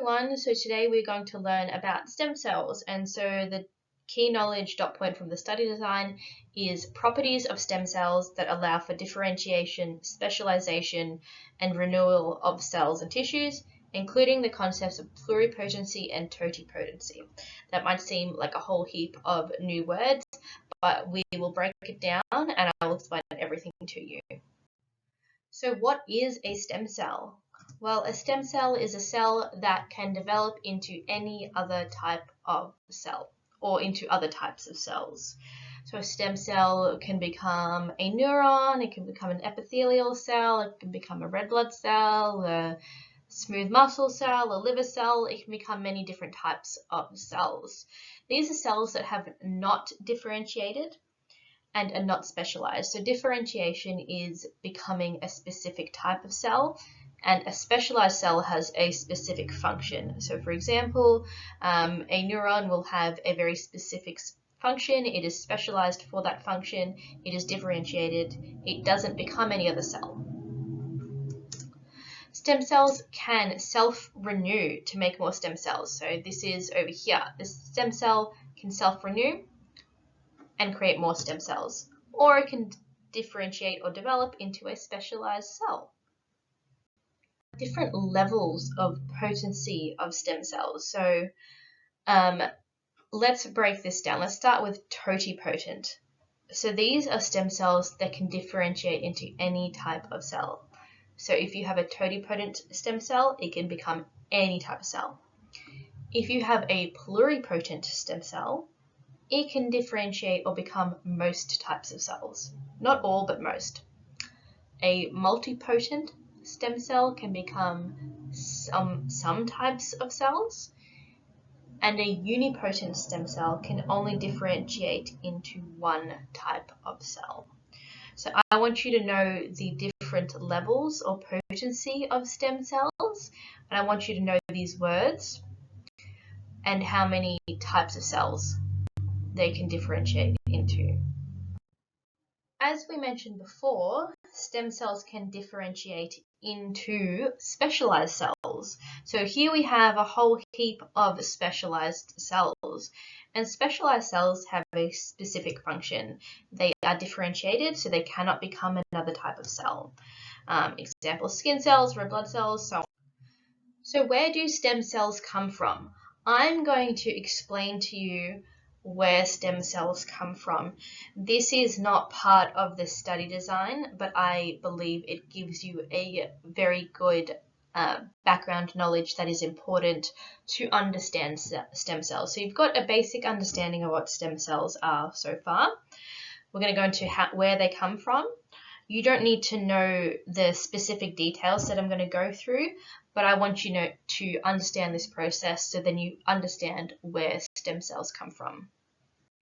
Everyone, so today we're going to learn about stem cells, and so the key knowledge dot point from the study design is properties of stem cells that allow for differentiation, specialization, and renewal of cells and tissues, including the concepts of pluripotency and totipotency. That might seem like a whole heap of new words, but we will break it down and I will explain everything to you. So what is a stem cell? Well, a stem cell is a cell that can develop into any other type of cell or into other types of cells. So a stem cell can become a neuron, it can become an epithelial cell, it can become a red blood cell, a smooth muscle cell, a liver cell, it can become many different types of cells. These are cells that have not differentiated and are not specialized. So differentiation is becoming a specific type of cell, and a specialized cell has a specific function. So for example, a neuron will have a very specific function. It is specialized for that function. It is differentiated. It doesn't become any other cell. Stem cells can self-renew to make more stem cells. So this is over here. The stem cell can self-renew and create more stem cells, or it can differentiate or develop into a specialized cell. Different levels of potency of stem cells. So let's break this down. Let's start with totipotent. So these are stem cells that can differentiate into any type of cell. So if you have a totipotent stem cell, it can become any type of cell. If you have a pluripotent stem cell, it can differentiate or become most types of cells. Not all, but most. A multipotent stem cell can become some types of cells, and a unipotent stem cell can only differentiate into one type of cell. So I want you to know the different levels or potency of stem cells, and I want you to know these words and how many types of cells they can differentiate into. As we mentioned before, stem cells can differentiate into specialized cells. So here we have a whole heap of specialized cells, and specialized cells have a specific function. They are differentiated, so they cannot become another type of cell. Example, skin cells, red blood cells, so on. So where do stem cells come from? I'm going to explain to you where stem cells come from. This is not part of the study design, but I believe it gives you a very good background knowledge that is important to understand stem cells. So you've got a basic understanding of what stem cells are so far. We're going to go into where they come from. You don't need to know the specific details that I'm going to go through, but I want you to understand this process so then you understand where stem cells come from.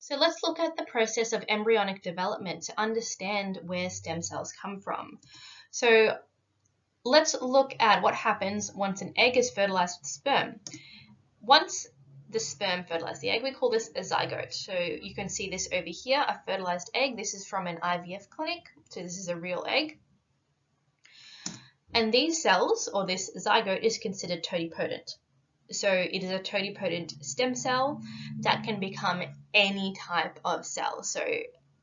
So let's look at the process of embryonic development to understand where stem cells come from. So let's look at what happens once an egg is fertilized with sperm. Once the sperm fertilizes the egg, we call this a zygote. So you can see this over here, a fertilized egg. This is from an IVF clinic. So this is a real egg. And these cells, or this zygote, is considered totipotent. So it is a totipotent stem cell that can become any type of cell. So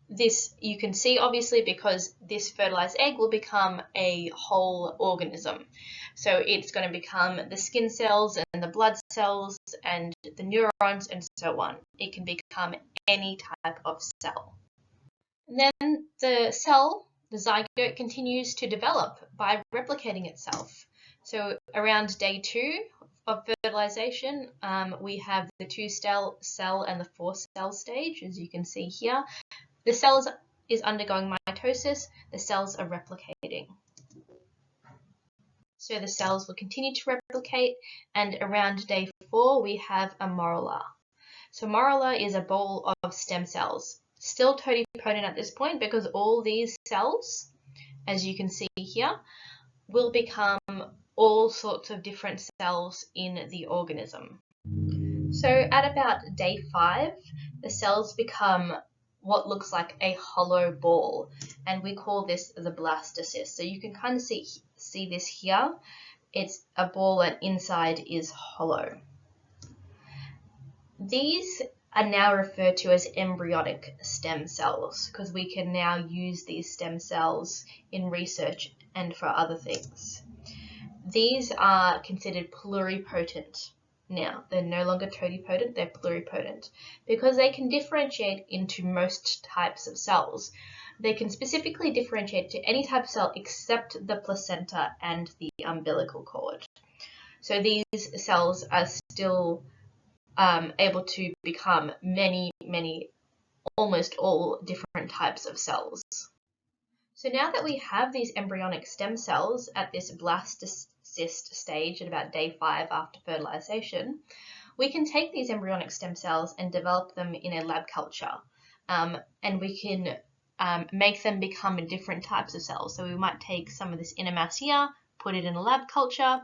this you can see obviously because this fertilized egg will become a whole organism. So it's going to become the skin cells and the blood cells and the neurons and so on. It can become any type of cell. And then the cell, the zygote, continues to develop by replicating itself. So around day 2 of fertilization, we have the 2-cell and the 4-cell stage, as you can see here. The cell is undergoing mitosis, the cells are replicating. So the cells will continue to replicate, and around day 4 we have a morula. So morula is a ball of stem cells, still totipotent at this point because all these cells, as you can see here, will become all sorts of different cells in the organism. So at about day 5, the cells become what looks like a hollow ball, and we call this the blastocyst. So you can kind of see this here. it's a ball and inside is hollow. These are now referred to as embryonic stem cells because we can now use these stem cells in research and for other things. These are considered pluripotent now. They're no longer totipotent, they're pluripotent because they can differentiate into most types of cells. They can specifically differentiate to any type of cell except the placenta and the umbilical cord. So these cells are still able to become many, almost all different types of cells. So now that we have these embryonic stem cells at this blastocyst stage at about day 5 after fertilization, we can take these embryonic stem cells and develop them in a lab culture. And we can make them become different types of cells. So we might take some of this inner mass here, put it in a lab culture,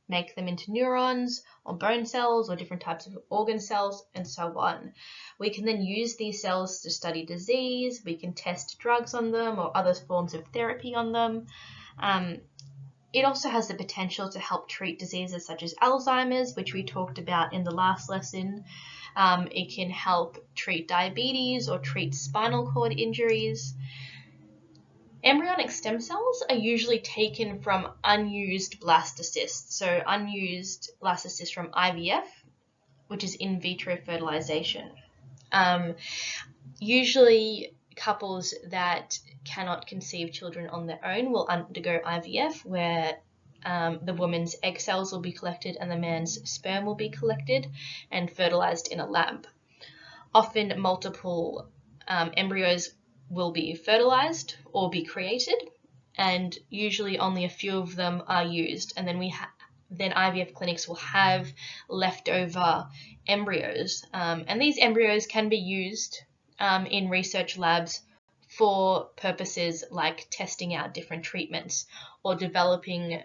make them into neurons or bone cells or different types of organ cells and so on. We can then use these cells to study disease, we can test drugs on them or other forms of therapy on them. It also has the potential to help treat diseases such as Alzheimer's, which we talked about in the last lesson. It can help treat diabetes or treat spinal cord injuries. Embryonic stem cells are usually taken from unused blastocysts, so unused blastocysts from IVF, which is in vitro fertilization. Usually couples that cannot conceive children on their own will undergo IVF, where the woman's egg cells will be collected and the man's sperm will be collected and fertilized in a lab. Often multiple embryos will be fertilized or be created, and usually only a few of them are used, and then then IVF clinics will have leftover embryos, and these embryos can be used in research labs for purposes like testing out different treatments or developing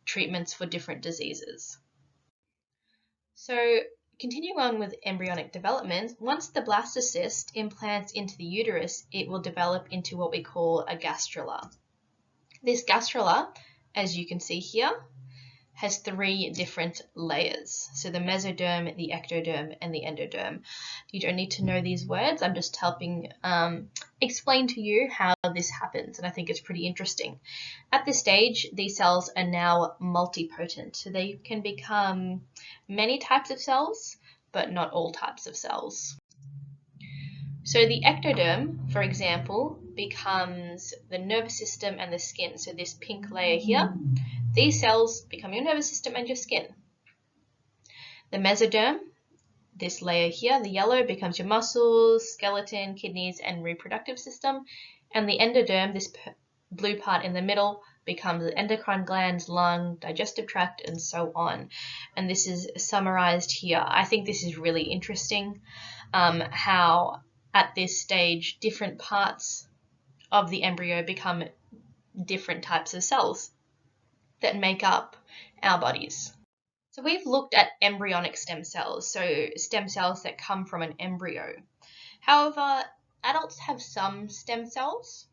treatments for different diseases. So continuing on with embryonic development, once the blastocyst implants into the uterus, it will develop into what we call a gastrula. This gastrula, as you can see here, has 3 different layers. So the mesoderm, the ectoderm, and the endoderm. You don't need to know these words. I'm just helping explain to you how this happens, and I think it's pretty interesting. At this stage, these cells are now multipotent. So they can become many types of cells, but not all types of cells. So the ectoderm, for example, becomes the nervous system and the skin. So this pink layer here, these cells become your nervous system and your skin. The mesoderm, this layer here, the yellow, becomes your muscles, skeleton, kidneys, and reproductive system. And the endoderm, this blue part in the middle, becomes the endocrine glands, lung, digestive tract, and so on. And this is summarized here. I think this is really interesting, how at this stage different parts of the embryo become different types of cells that make up our bodies. So we've looked at embryonic stem cells, so stem cells that come from an embryo. However, adults have some stem cells.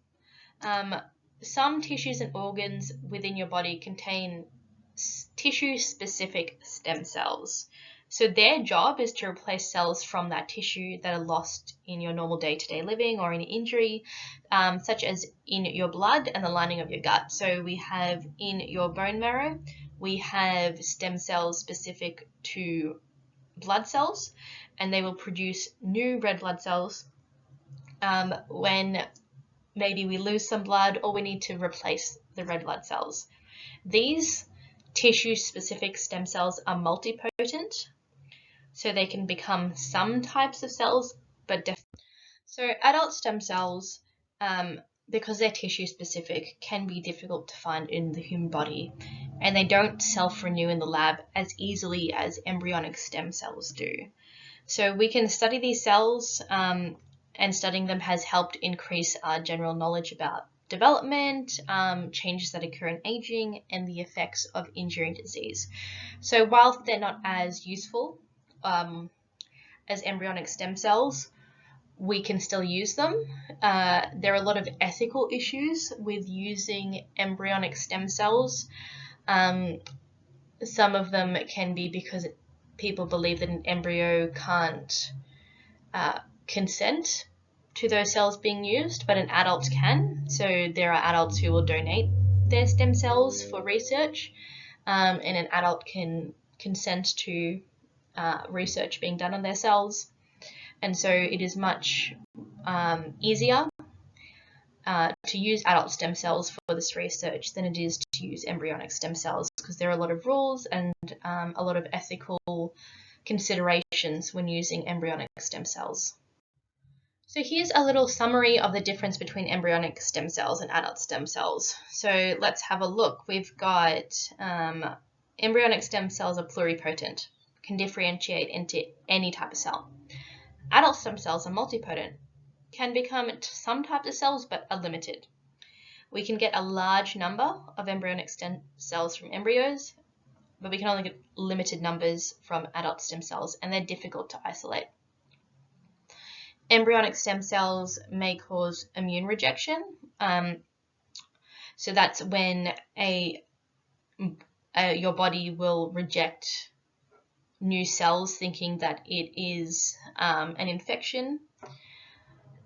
Some tissues and organs within your body contain tissue-specific stem cells. So their job is to replace cells from that tissue that are lost in your normal day-to-day living or in injury, such as in your blood and the lining of your gut. So we have in your bone marrow, we have stem cells specific to blood cells, and they will produce new red blood cells when maybe we lose some blood or we need to replace the red blood cells. These tissue-specific stem cells are multipotent, so they can become some types of cells, but different. So adult stem cells, because they're tissue-specific, can be difficult to find in the human body, and they don't self-renew in the lab as easily as embryonic stem cells do. So we can study these cells, and studying them has helped increase our general knowledge about development, changes that occur in aging, and the effects of injury and disease. So while they're not as useful as embryonic stem cells, we can still use them. There are a lot of ethical issues with using embryonic stem cells Some of them can be because people believe that an embryo can't consent to those cells being used, but an adult can. So there are adults who will donate their stem cells for research, and an adult can consent to research being done on their cells. And so it is much easier to use adult stem cells for this research than it is to use embryonic stem cells, because there are a lot of rules and a lot of ethical considerations when using embryonic stem cells. So here's a little summary of the difference between embryonic stem cells and adult stem cells. So let's have a look. We've got embryonic stem cells are pluripotent, can differentiate into any type of cell. Adult stem cells are multipotent, can become some types of cells but are limited. We can get a large number of embryonic stem cells from embryos, but we can only get limited numbers from adult stem cells, and they're difficult to isolate. Embryonic stem cells may cause immune rejection. So that's when your body will reject new cells thinking that it is an infection.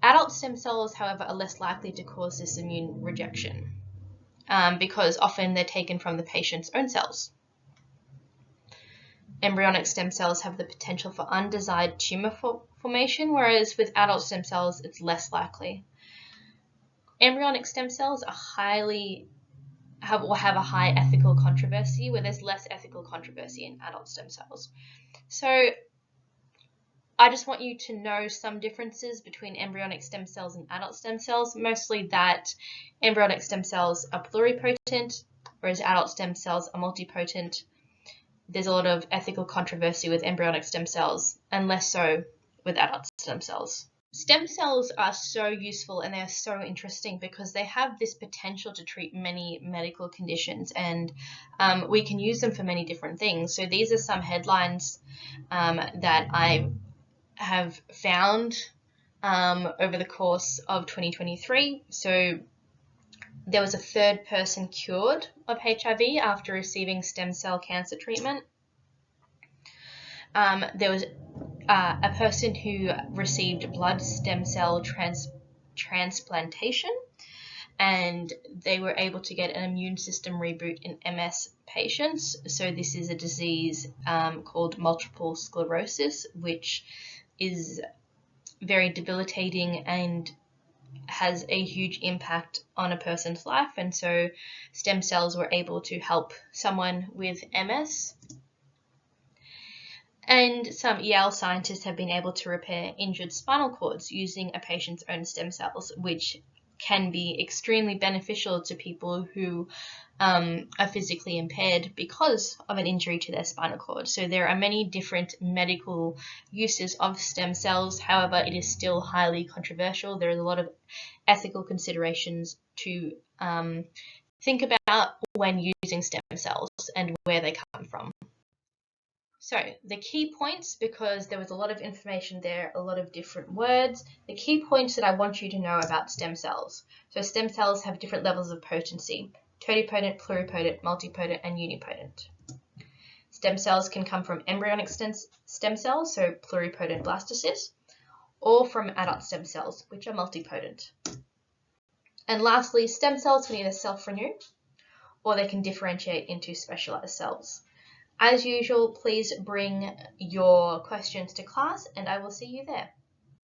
Adult stem cells, however, are less likely to cause this immune rejection because often they're taken from the patient's own cells. Embryonic stem cells have the potential for undesired tumor formation, whereas with adult stem cells, it's less likely. Embryonic stem cells are have a high ethical controversy, where there's less ethical controversy in adult stem cells. So I just want you to know some differences between embryonic stem cells and adult stem cells, mostly that embryonic stem cells are pluripotent, whereas adult stem cells are multipotent. There's a lot of ethical controversy with embryonic stem cells, and less so with adult stem cells. Stem cells are so useful and they're so interesting because they have this potential to treat many medical conditions, and we can use them for many different things. So these are some headlines that I have found over the course of 2023. So there was a third person cured of HIV after receiving stem cell cancer treatment. There was a person who received blood stem cell transplantation, and they were able to get an immune system reboot in MS patients. So this is a disease called multiple sclerosis, which is very debilitating and has a huge impact on a person's life, and so stem cells were able to help someone with MS. And some Yale scientists have been able to repair injured spinal cords using a patient's own stem cells, which can be extremely beneficial to people who are physically impaired because of an injury to their spinal cord. So there are many different medical uses of stem cells. However, it is still highly controversial. There is a lot of ethical considerations to think about when using stem cells and where they come from. So the key points, because there was a lot of information there, a lot of different words, the key points that I want you to know about stem cells. So stem cells have different levels of potency: totipotent, pluripotent, multipotent, and unipotent. Stem cells can come from embryonic stem cells, so pluripotent blastocysts, or from adult stem cells, which are multipotent. And lastly, stem cells can either self-renew or they can differentiate into specialized cells. As usual, please bring your questions to class and I will see you there.